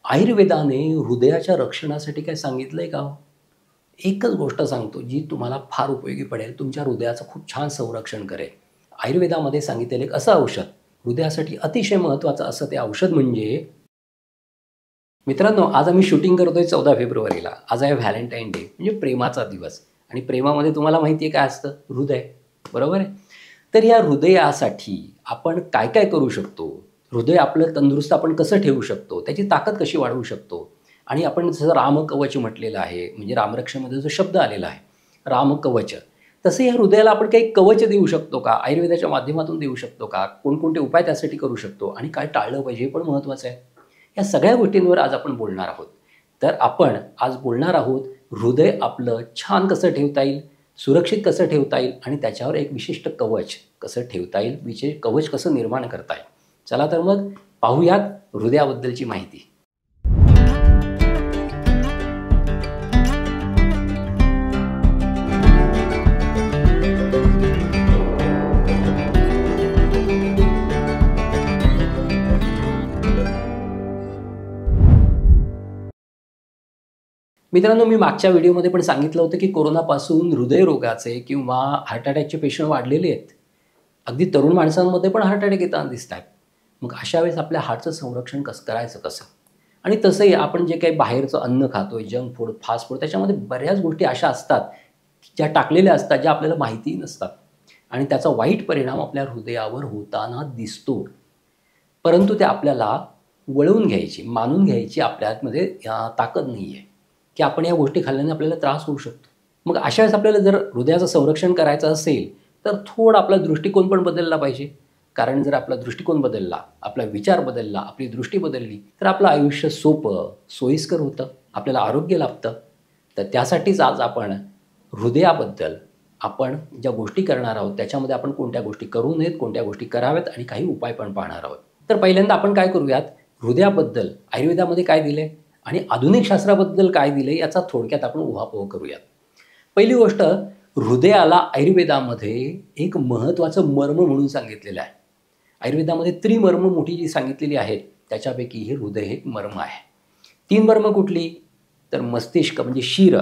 आयुर्वेदाने हृदयाच्या रक्षणासाठी काय सांगितलंय का हो? एकच गोष्ट सांगतो जी तुम्हाला फार उपयोगी पडेल, तुमच्या हृदयाचं खूप छान संरक्षण करेल. आयुर्वेदामध्ये सांगितलेलं एक असं औषध, हृदयासाठी अतिशय महत्त्वाचं असं ते औषध म्हणजे मित्रांनो, आज आम्ही शूटिंग करतोय 14 फेब्रुवारीला. आज आहे व्हॅलेंटाईन डे म्हणजे प्रेमाचा दिवस आणि प्रेमामध्ये तुम्हाला माहिती आहे काय असतं? हृदय, बरोबर आहे? तर या हृदयासाठी आपण काय-काय करू शकतो? हृदय आपलं तंदुरुस्त आपण कसं ठेवू शकतो? त्याची ताकद कशी वाढवू शकतो? आणि आपण जसं रामकवच म्हटलेलं आहे, म्हणजे रामरक्षामध्ये जो शब्द आलेला आहे, रामकवच. तसं या हृदयाला आपण काही कवच देऊ शकतो का? आयुर्वेदाच्या माध्यमातून देऊ शकतो का? कोणकोणते उपाय त्यासाठी करू शकतो? आणि काय टाळलं पाहिजे हे पण महत्त्वाचं आहे. या सगळ्या गोष्टींवर आज आपण बोलणार आहोत. तर आपण आज बोलणार आहोत, हृदय आपलं छान कसं ठेवता येईल, सुरक्षित कसं ठेवता येईल आणि त्याच्यावर एक विशिष्ट कवच कसं ठेवता येईल, विशेष कवच कसं निर्माण करता येईल. चला तर मग पाहूयात हृदयाबद्दलची माहिती. मित्रांनो, मी मागच्या व्हिडिओमध्ये पण सांगितलं होतं, की कोरोनापासून हृदयरोगाचे किंवा हार्ट अटॅकचे पेशंट वाढलेले आहेत. अगदी तरुण माणसांमध्ये पण हार्ट अटॅक येताना दिसत आहेत. मग अशा वेळेस आपल्या हार्टचं संरक्षण कसं करायचं कसं? आणि तसंही आपण जे काही बाहेरचं अन्न खातोय, जंक फूड, फास्ट फूड, त्याच्यामध्ये बऱ्याच गोष्टी अशा असतात, ज्या टाकलेल्या असतात, ज्या आपल्याला माहितीही नसतात आणि त्याचा वाईट परिणाम आपल्या हृदयावर होताना दिसतो. परंतु ते आपल्याला वळवून घ्यायची, मानून घ्यायची आपल्यामध्ये ताकद नाही आहे, की आपण या गोष्टी खाल्ल्याने आपल्याला त्रास होऊ शकतो. मग अशा वेळेस आपल्याला जर हृदयाचं संरक्षण करायचं असेल, तर थोडा आपला दृष्टिकोन पण बदलला पाहिजे. कारण जर आपला दृष्टिकोन बदलला, आपला विचार बदलला, आपली दृष्टी बदलली, तर आपलं आयुष्य सोपं, सोयीस्कर होतं, आपल्याला आरोग्य लाभतं. तर त्यासाठीच आज आपण हृदयाबद्दल आपण ज्या गोष्टी करणार आहोत, त्याच्यामध्ये आपण कोणत्या गोष्टी करू नयेत, कोणत्या गोष्टी कराव्यात आणि काही उपाय पण पाहणार आहोत. तर पहिल्यांदा आपण काय करूयात, हृदयाबद्दल आयुर्वेदामध्ये काय दिले आणि आधुनिक शास्त्राबद्दल काय दिले याचा थोडक्यात आपण उहापोह करूयात. पहिली गोष्ट, हृदयाला आयुर्वेदामध्ये एक महत्त्वाचं मर्म म्हणून सांगितलेलं आहे. आयुर्वेदामध्ये त्रिमर्म मोठी जी सांगितलेली आहेत, त्याच्यापैकी हे हृदय हे एक मर्म आहे. 3 मर्म कुठली? तर मस्तिष्क म्हणजे शिर,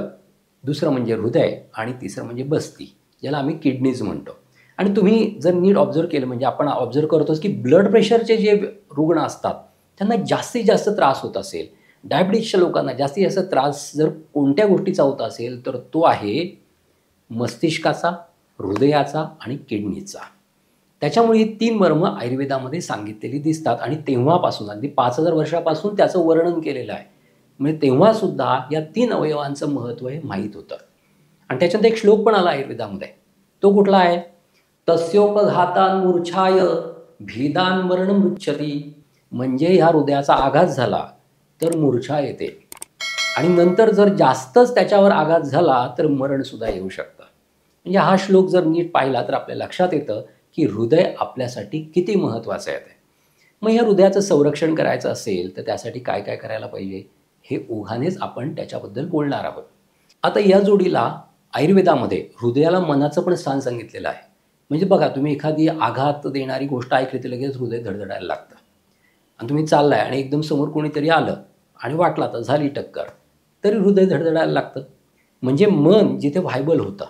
दुसरं म्हणजे हृदय आणि तिसरं म्हणजे बस्ती, ज्याला आम्ही किडनीज म्हणतो. आणि तुम्ही जर नीट ऑब्झर्व केलं, म्हणजे आपण ऑब्झर्व करतोच की ब्लड प्रेशरचे जे रुग्ण असतात, त्यांना जास्तीत जास्त त्रास होत असेल, डायबिटीसच्या लोकांना जास्तीत जास्त त्रास जर कोणत्या गोष्टीचा होत असेल, तर तो आहे मस्तिष्काचा, हृदयाचा आणि किडनीचा. त्याच्यामुळे ही 3 मर्म आयुर्वेदामध्ये सांगितलेली दिसतात आणि तेव्हापासून अगदी 5000 वर्षापासून त्याचं वर्णन केलेलं आहे. म्हणजे तेव्हासुद्धा या 3 अवयवांचं महत्त्व हे माहीत होतं. आणि त्याच्यानंतर एक श्लोक पण आला आयुर्वेदामध्ये. तो कुठला आहे? तस्योपघातान मूर्छाय भेदान मरणमुच्यते. म्हणजे ह्या हृदयाचा आघात झाला तर मूर्छा येते आणि नंतर जर जास्तच त्याच्यावर आघात झाला तर मरणसुद्धा येऊ शकतं. म्हणजे हा श्लोक जर नीट पाहिला तर आपल्या लक्षात येतं की हृदय आपल्यासाठी किती महत्त्वाचं आहे ते. मग या हृदयाचं संरक्षण करायचं असेल तर त्यासाठी काय काय करायला पाहिजे, हे ओघानेच आपण त्याच्याबद्दल बोलणार आहोत. आता या जोडीला आयुर्वेदामध्ये हृदयाला मनाचं पण स्थान सांगितलेलं आहे. म्हणजे बघा, तुम्ही एखादी आघात देणारी गोष्ट ऐकली तर लगेच हृदय धडधडायला लागतं. आणि तुम्ही चाललाय आणि एकदम समोर कोणीतरी आलं आणि वाटला तर झाली टक्कर, तरी हृदय धडधडायला लागतं. म्हणजे मन जिथे व्हायबल होतं,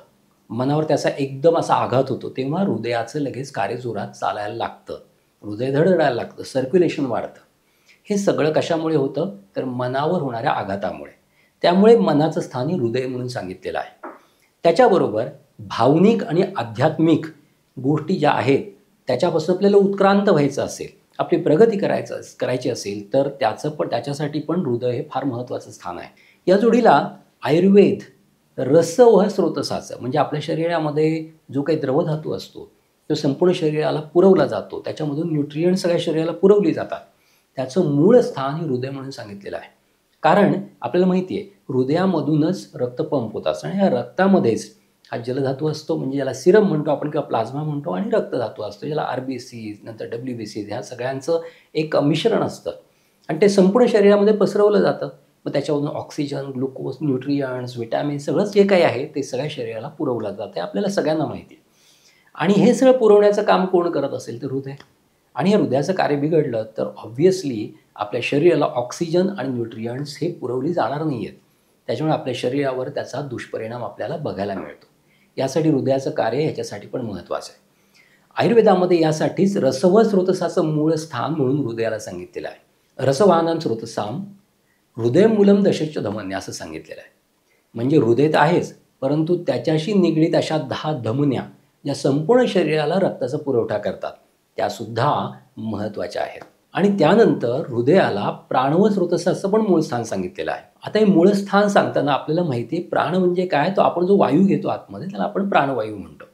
मनावर त्याचा एकदम असा आघात होतो, तेव्हा हृदयाचं लगेच कार्य जोरात चालायला लागतं, हृदय धडधडायला लागतं, सर्क्युलेशन वाढतं. हे सगळं कशामुळे होतं? तर मनावर होणाऱ्या आघातामुळे. त्यामुळे मनाचं स्थान हे हृदय म्हणून सांगितलेलं आहे. त्याच्याबरोबर भावनिक आणि आध्यात्मिक गोष्टी ज्या आहेत, त्याच्यापासून आपल्याला उत्क्रांत व्हायचं असेल, आपली प्रगती करायची असेल, तर त्याच्यासाठी पण हृदय हे फार महत्त्वाचं स्थान आहे. या जोडीला आयुर्वेद रस व स्रोतसाचं, म्हणजे आपल्या शरीरामध्ये जो काही द्रवधातू असतो तो संपूर्ण शरीराला पुरवला जातो, त्याच्यामधून न्यूट्रियंट सगळ्या शरीराला पुरवली जातात, त्याचं मूळ स्थान हे हृदय म्हणून सांगितलेलं आहे. कारण आपल्याला माहिती आहे, हृदयामधूनच रक्त पंप होत असतं आणि ह्या रक्तामध्येच हा जलधातू असतो, म्हणजे ज्याला सिरम म्हणतो आपण किंवा प्लाझ्मा म्हणतो, आणि रक्तधातू असतो ज्याला RBCs नंतर WBCs, ह्या सगळ्यांचं एक मिश्रण असतं आणि ते संपूर्ण शरीरामध्ये पसरवलं जातं. मग त्याच्यावरून ऑक्सिजन, ग्लुकोज, न्यूट्रियंट्स, विटॅमिन सगळंच जे काही आहे ते सगळ्या शरीराला पुरवलं जातं, आपल्याला सगळ्यांना माहिती आहे. आणि हे सगळं पुरवण्याचं काम कोण करत असेल तर हृदय. आणि हे हृदयाचं कार्य बिघडलं तर ऑब्व्हियसली आपल्या शरीराला ऑक्सिजन आणि न्यूट्रियंट्स हे पुरवली जाणार नाही आहेत. त्याच्यामुळे आपल्या शरीरावर त्याचा दुष्परिणाम आपल्याला बघायला मिळतो. यासाठी हृदयाचं कार्य ह्याच्यासाठी पण महत्त्वाचं आहे. आयुर्वेदामध्ये यासाठीच रसव स्रोतसाचं मूळ स्थान म्हणून हृदयाला सांगितलेलं आहे. रसवाहनं स्रोतसाम हृदयमूलम दशच धमन्या असं सांगितलेलं आहे. म्हणजे हृदय तर आहेच, परंतु त्याच्याशी निगडीत अशा 10 धमन्या ज्या संपूर्ण शरीराला रक्ताचा पुरवठा करतात त्यासुद्धा महत्त्वाच्या आहेत. आणि त्यानंतर हृदयाला प्राणव स्रोतसाचं पण मूळ स्थान सांगितलेलं आहे. आता हे मूळ स्थान सांगताना आपल्याला माहिती आहे प्राण म्हणजे काय, तो आपण जो वायू घेतो आतमध्ये त्याला आपण प्राणवायू म्हणतो.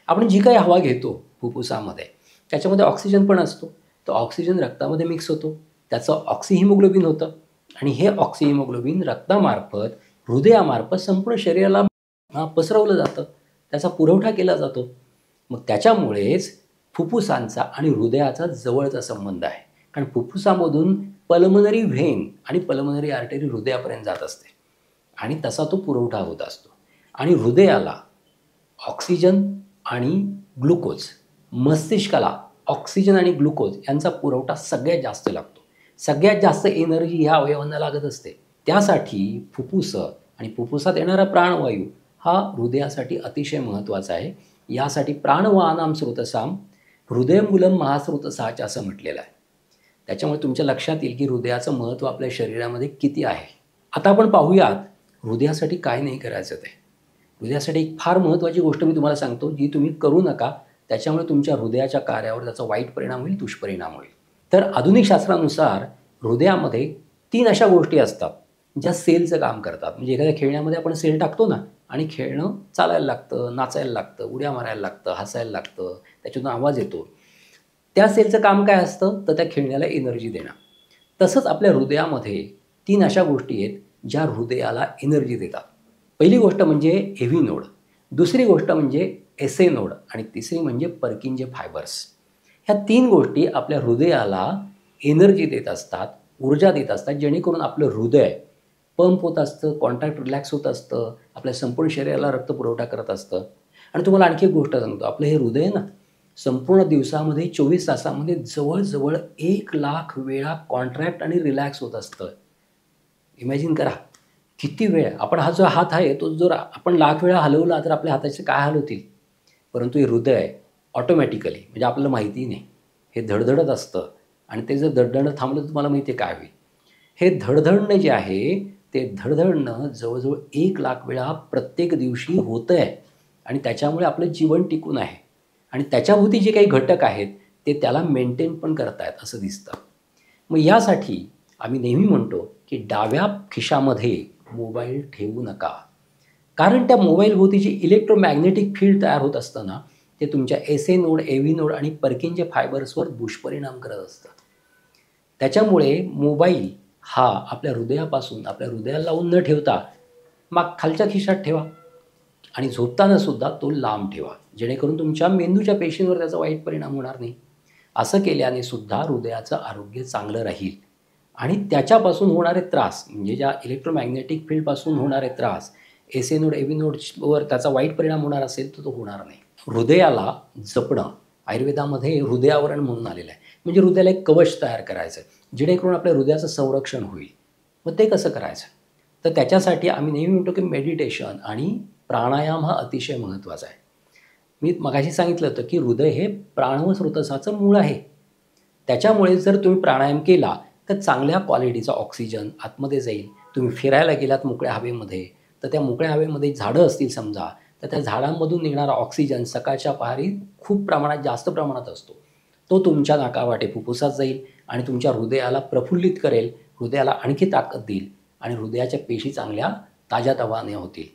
आपण जी काही हवा घेतो फुफ्फुसामध्ये त्याच्यामध्ये ऑक्सिजन पण असतो. तो ऑक्सिजन रक्तामध्ये मिक्स होतो, त्याचं ऑक्सिहिमोग्लोबिन होतं आणि हे ऑक्सिहिमोग्लोबिन रक्तामार्फत हृदयामार्फत संपूर्ण शरीराला पसरवलं जातं, त्याचा पुरवठा केला जातो. मग त्याच्यामुळेच फुफ्फुसांचा आणि हृदयाचा जवळचा संबंध आहे. कारण फुफ्फुसामधून पल्मनरी व्हेन आणि पल्मनरी आर्टरी हृदयापर्यंत जात असते आणि तसा तो पुरवठा होत असतो. आणि हृदयाला ऑक्सिजन आणि ग्लुकोज, मस्तिष्काला ऑक्सिजन आणि ग्लुकोज यांचा पुरवठा सगळ्यात जास्त लागतो. सगळ्यात जास्त एनर्जी ह्या अवयवांना लागत असते. त्यासाठी फुफ्फुस आणि फुफ्फुसात येणारा प्राणवायू हा हृदयासाठी अतिशय महत्त्वाचा आहे. यासाठी प्राणवानाम स्रोतसाम हृदयमूलम महास्रोतसाच असं म्हटलेलं आहे. त्याच्यामुळे तुमच्या लक्षात येईल की हृदयाचं महत्त्व आपल्या शरीरामध्ये किती आहे. आता आपण पाहूयात हृदयासाठी काय नाही करायचं ते. हृदयासाठी एक फार महत्त्वाची गोष्ट मी तुम्हाला सांगतो, जी तुम्ही करू नका. त्याच्यामुळे तुमच्या हृदयाच्या कार्यावर त्याचा वाईट परिणाम होईल, दुष्परिणाम होईल. तर आधुनिक शास्त्रानुसार हृदयामध्ये 3 अशा गोष्टी असतात ज्या सेलचं काम करतात. म्हणजे एखाद्या खेळण्यामध्ये आपण सेल टाकतो ना आणि खेळणं चालायला लागतं, नाचायला लागतं, उड्या मारायला लागतं, हसायला लागतं, त्याच्यातून आवाज येतो. त्या सेलचं काम काय असतं तर त्या खेळण्याला एनर्जी देणं. तसंच आपल्या हृदयामध्ये 3 अशा गोष्टी आहेत ज्या हृदयाला एनर्जी देतात. पहिली गोष्ट म्हणजे हेवी नोड, दुसरी गोष्ट म्हणजे एसे नोड आणि तिसरी म्हणजे पर्किंजे फायबर्स. ह्या 3 गोष्टी आपल्या हृदयाला एनर्जी देत असतात, ऊर्जा देत असतात, जेणेकरून आपलं हृदय पंप होत असतं, कॉन्ट्रॅक्ट रिलॅक्स होत असतं, आपल्या संपूर्ण शरीराला रक्तपुरवठा करत असतं. आणि तुम्हाला आणखी एक गोष्ट सांगतो, आपलं हे हृदय ना संपूर्ण दिवसामध्ये 24 तासामध्ये जवळजवळ 1,00,000 वेळा कॉन्ट्रॅक्ट आणि रिलॅक्स होत असतं. इमॅजिन करा किती वेळ. आपण हा जो हात आहे तो जर आपण 1,00,000 वेळा हलवला तर आपल्या हाताचे काय हाल होतील. परंतु हे हृदय ऑटोमॅटिकली म्हणजे आपल्याला माहिती नाही हे धडधडत असतं आणि ते जर धडधडणं थांबलं तर तुम्हाला माहिती आहे काय होईल. हे धडधडणं जे आहे ते धडधडणं जवळजवळ 1,00,000 वेळा प्रत्येक दिवशी होतं आहे आणि त्याच्यामुळे आपलं जीवन टिकून आहे आणि त्याच्याभोवती जे काही घटक आहेत ते त्याला मेंटेन पण करतायत असं दिसतं. मग यासाठी आम्ही नेहमी म्हणतो की डाव्या खिशामध्ये मोबाईल ठेवू नका. कारण त्या मोबाईलभोवती जी इलेक्ट्रोमॅग्नेटिक फील्ड तयार होत असतं ना ते तुमच्या एसे नोड, एव्ही नोड आणि पर्किंजे फायबर्सवर दुष्परिणाम करत असतं. त्याच्यामुळे मोबाईल हा आपल्या हृदयापासून आपल्या हृदयाला लावून न ठेवता मग खालच्या खिशात ठेवा आणि झोपताना सुद्धा तो लांब ठेवा, जेणेकरून तुमच्या मेंदूच्या पेशींवर त्याचा वाईट परिणाम होणार नाही. असं केल्याने सुद्धा हृदयाचं आरोग्य चांगलं राहील आणि त्याच्यापासून होणारे त्रास म्हणजे ज्या इलेक्ट्रोमॅग्नेटिक फील्डपासून होणारे त्रास एसे नोड, एव्ही नोडवर त्याचा वाईट परिणाम होणार असेल तर तो होणार नाही. हृदयाला जपणं आयुर्वेदामध्ये हृदयावरण म्हणून आलेलं आहे. म्हणजे हृदयाला एक कवच तयार करायचं जेणेकरून आपल्या हृदयाचं संरक्षण होईल. मग ते कसं करायचं तर त्याच्यासाठी आम्ही नेहमी म्हणतो की मेडिटेशन आणि प्राणायाम हा अतिशय महत्त्वाचा आहे. मी मगाशी सांगितलं होतं की हृदय हे प्राणव स्रोतसाचं मूळ आहे. त्याच्यामुळे जर तुम्ही प्राणायाम केला तर चांगल्या क्वालिटीचा ऑक्सिजन आतमध्ये जाईल. तुम्ही फिरायला गेलात मोकळ्या हवेमध्ये तर त्या मोकळ्या हवेमध्ये झाडं असतील समजा तर त्या झाडांमधून निघणारा ऑक्सिजन सकाळच्या पहारी खूप प्रमाणात जास्त प्रमाणात असतो. तो तुमच्या नाकावाटे फुफ्फुसात जाईल आणि तुमच्या हृदयाला प्रफुल्लित करेल, हृदयाला आणखी ताकद देईल आणि हृदयाच्या पेशी चांगल्या ताज्यातवाने होतील.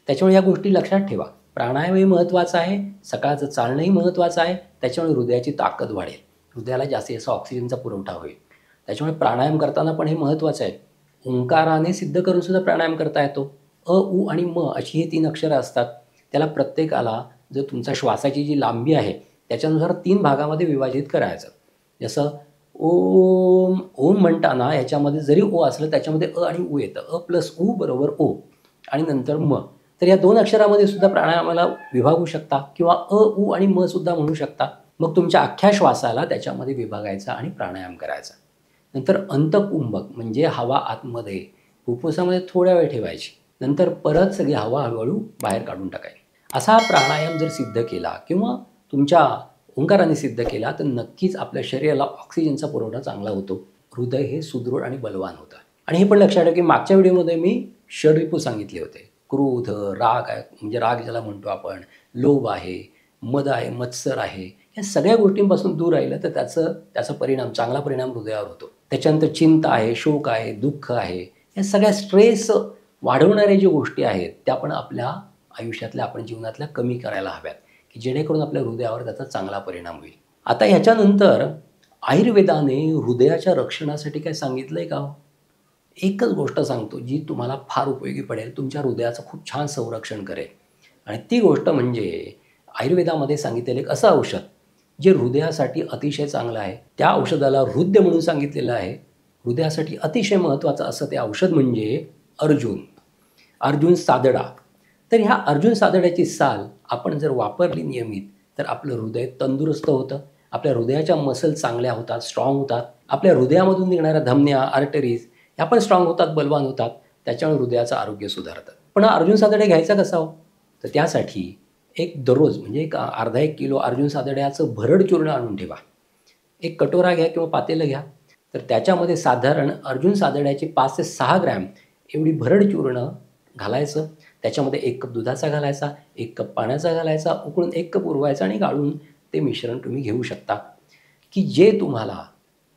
त्याच्यामुळे या गोष्टी लक्षात ठेवा. प्राणायामही महत्त्वाचा आहे, सकाळचं चालणंही महत्त्वाचं आहे. त्याच्यामुळे हृदयाची ताकद वाढेल, हृदयाला जास्तीत जास्त ऑक्सिजनचा पुरवठा होईल. त्याच्यामुळे प्राणायाम करताना पण हे महत्त्वाचं आहे. ओंकाराने सिद्ध करून सुद्धा प्राणायाम करता येतो. अ, उ आणि म अशी हे 3 अक्षरं असतात. त्याला प्रत्येकाला जर तुमचा श्वासाची जी लांबी आहे त्याच्यानुसार 3 भागामध्ये विभाजित करायचं. जसं ओम, ओम म्हणताना ह्याच्यामध्ये जरी ओ असलं त्याच्यामध्ये अ आणि उ येतं. अ प्लस उ बरोबर ओ आणि नंतर म. तर या 2 अक्षरामध्ये सुद्धा प्राणायामाला विभागू शकता किंवा अ, उ आणि म सुद्धा म्हणू शकता. मग तुमच्या अख्ख्या श्वासाला त्याच्यामध्ये विभागायचा आणि प्राणायाम करायचा. नंतर अंतकुंभक म्हणजे हवा आतमध्ये फुफ्फुसामध्ये थोड्या वेळ ठेवायची, नंतर परत सगळी हवा हळूहळू बाहेर काढून टाकायची. असा हा प्राणायाम जर सिद्ध केला किंवा तुमच्या ओंकाराने सिद्ध केला तर नक्कीच आपल्या शरीराला ऑक्सिजनचा पुरवठा चांगला होतो. हृदय हे सुदृढ आणि बलवान होतं. आणि हे पण लक्षात ठेवा की मागच्या व्हिडिओमध्ये मी षडरिपू सांगितले होते. क्रोध, राग आहे म्हणजे राग ज्याला म्हणतो आपण, लोभ आहे, मद आहे, मत्सर आहे, या सगळ्या गोष्टींपासून दूर राहिलं तर त्याचा परिणाम, चांगला परिणाम हृदयावर होतो. त्याच्यानंतर चिंता आहे, शोक आहे, दुःख आहे, या सगळ्या स्ट्रेस वाढवणाऱ्या ज्या गोष्टी आहेत त्या पण आपल्या आयुष्यातल्या, आपण जीवनातल्या कमी करायला हव्यात, की जेणेकरून आपल्या हृदयावर त्याचा चांगला परिणाम होईल. आता ह्याच्यानंतर आयुर्वेदाने हृदयाच्या रक्षणासाठी काय सांगितलं आहे का? एकच गोष्ट सांगतो जी तुम्हाला फार उपयोगी पडेल, तुमच्या हृदयाचं खूप छान संरक्षण करेल. आणि ती गोष्ट म्हणजे आयुर्वेदामध्ये सांगितलेलं एक असं औषध जे हृदयासाठी अतिशय चांगलं आहे. त्या औषधाला हृद्य म्हणून सांगितलेलं आहे. हृदयासाठी अतिशय महत्त्वाचं असं ते औषध म्हणजे अर्जुन सादडा. तर ह्या अर्जुन सादड्याची साल आपण जर वापरली नियमित तर आपलं हृदय तंदुरुस्त होतं, आपल्या हृदयाच्या मसल चांगल्या होतात, स्ट्रॉंग होतात, आपल्या हृदयामधून निघणाऱ्या धमन्या, आर्टरीज ह्या पण स्ट्रॉंग होतात, बलवान होतात, त्याच्यामुळे हृदयाचं आरोग्य सुधारतं. पण अर्जुन सादडा घ्यायचा कसा हो? तर त्यासाठी दररोज म्हणजे अर्धा 1 किलो अर्जुन सादड्याचं भरड चूर्ण आणून ठेवा. एक कटोरा घ्या किंवा पातेलं घ्या, तर त्याच्यामध्ये साधारण अर्जुन सादड्याचे 5 ते 6 ग्रॅम एवढी भरड चूर्ण घालायचं. त्याच्यामध्ये 1 कप दुधाचा घालायचा, 1 कप पाण्याचा घालायचा, उकळून 1 कप उरवायचा आणि गाळून ते मिश्रण तुम्ही घेऊ शकता, की जे तुम्हाला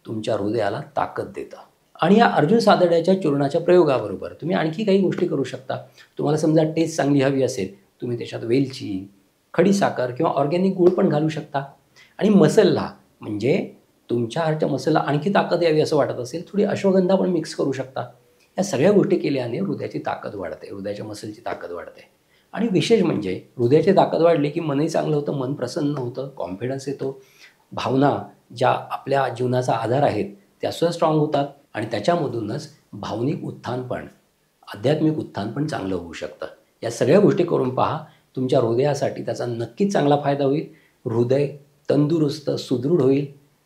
तुमच्या हृदयाला ताकद देतं. आणि या अर्जुन सादड्याच्या चूर्णाच्या प्रयोगाबरोबर तुम्ही आणखी काही गोष्टी करू शकता. तुम्हाला समजा टेस्ट चांगली हवी असेल, तुम्ही त्याच्यात वेलची, खडीसाखर किंवा ऑर्गॅनिक गूळ पण घालू शकता. आणि मसलला म्हणजे तुमच्या हार्टच्या मसलला आणखी ताकद यावी असं वाटत असेल, थोडी अश्वगंधा पण मिक्स करू शकता. या सगळ्या गोष्टी केल्याने हृदयाची ताकद वाढते, हृदयाच्या मसलची ताकद वाढते. आणि विशेष म्हणजे हृदयाची ताकद वाढली की मनही चांगलं होतं, मन प्रसन्न होतं, कॉन्फिडन्स येतो, भावना ज्या आपल्या जीवनाचा आधार आहेत त्यासुद्धा स्ट्रॉंग होतात आणि त्याच्यामधूनच भावनिक उत्थान पण, आध्यात्मिक उत्थान पण चांगलं होऊ शकतं. या सगळ्या गोष्टी करून पहा, तुमच्या हृदयासाठी त्याचा नक्कीच चांगला फायदा होईल. हृदय तंदुरुस्त, सुदृढ होईल.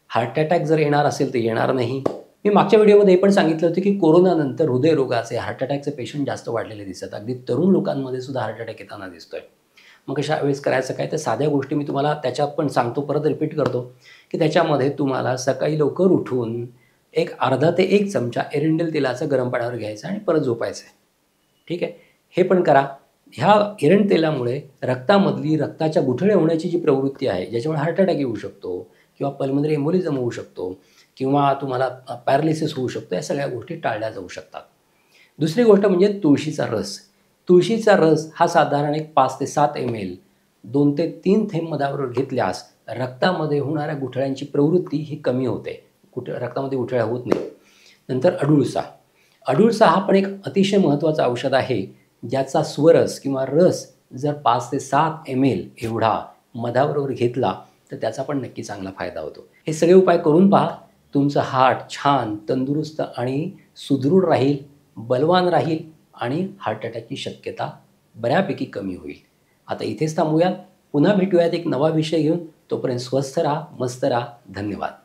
हार्ट अटॅक जर येणार असेल तर येणार नाही. मी मागच्या व्हिडिओमध्ये हे पण सांगितलं होतं की कोरोनानंतर हृदयरोगाचे, हार्ट अटॅकचे पेशंट जास्त वाढलेले दिसतात. अगदी तरुण लोकांमध्ये सुद्धा हार्ट अटॅक येताना दिसतोय. मग अशा वेळेस करायचं काय? तर साध्या गोष्टी मी तुम्हाला त्याच्यात पण सांगतो, परत रिपीट करतो, की त्याच्यामध्ये तुम्हाला सकाळी लवकर उठून एक अर्धा ते 1 चमचा एरंडेल तेलाचं गरम पाण्यावर घ्यायचं आणि परत झोपायचं आहे. ठीक आहे, हे पण करा. ह्या एरंड तेलामुळे रक्तामधली रक्ताच्या गुठळ्या होण्याची जी प्रवृत्ती आहे, ज्याच्यामुळे हार्ट अटॅक येऊ शकतो किंवा पल्मनरी एम्बोलिझम होऊ शकतो किंवा तुम्हाला पॅरालिसिस होऊ शकतो, या सगळ्या गोष्टी टाळल्या जाऊ शकतात. दुसरी गोष्ट म्हणजे तुळशीचा रस. तुळशीचा रस हा साधारण 5 ते 7 ml 2 ते 3 थेंब मधाबरोबर घेतल्यास रक्तामध्ये होणाऱ्या गुठळ्यांची प्रवृत्ती ही कमी होते, रक्तामध्ये गुठळ्या होत नाही. नंतर अडुळसा हा पण एक अतिशय महत्त्वाचा औषध आहे, ज्याचा स्वरस किंवा रस जर 5 ते 7 ml एवढा मधाबरोबर घेतला तर त्याचा पण नक्की चांगला फायदा होतो. हे सगळे उपाय करून पहा, तुमचं हार्ट छान, तंदुरुस्त आणि सुदृढ राहील, बलवान राहील आणि हार्ट अटॅकची शक्यता बऱ्यापैकी कमी होईल. आता इथेच थांबूयात. पुन्हा भेटूयात एक नवा विषय घेऊन. तोपर्यंत स्वस्थ राहा, मस्त राहा. धन्यवाद.